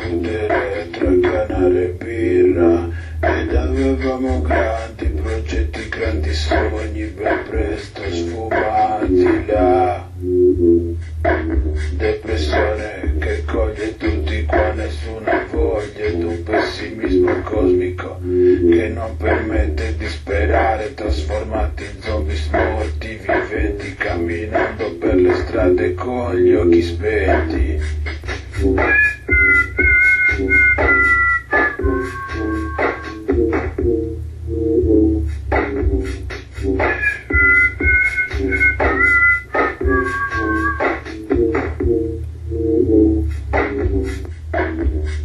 discutere tra canale e birra, ed avevamo grandi progetti, grandi sogni, ben presto sfumati là. Depressione che coglie tutti qua, nessuna voglia, ed un pessimismo cosmico che non permette di sperare, trasformati in zombie morti viventi, camminando per le strade con gli occhi spenti.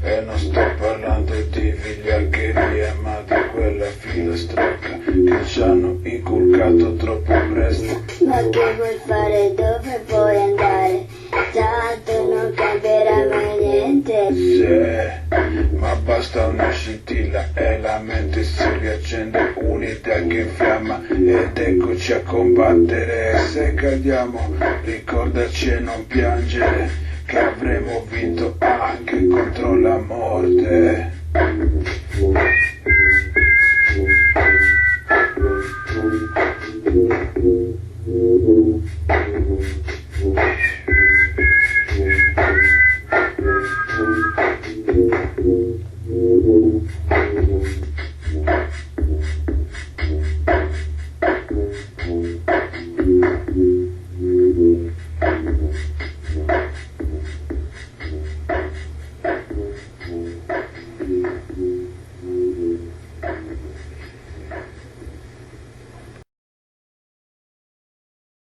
E non sto parlando di vigliaccheria, ma di quella filastrocca che ci hanno inculcato troppo presto. Ma che vuoi fare? Dove vuoi andare? Tanto non cambierà mai niente. Sì, ma basta una scintilla e la mente si riaccende, un'idea che infiamma ed eccoci a combattere. Se cadiamo ricordaci e non piangere, che avremo vinto anche contro la morte.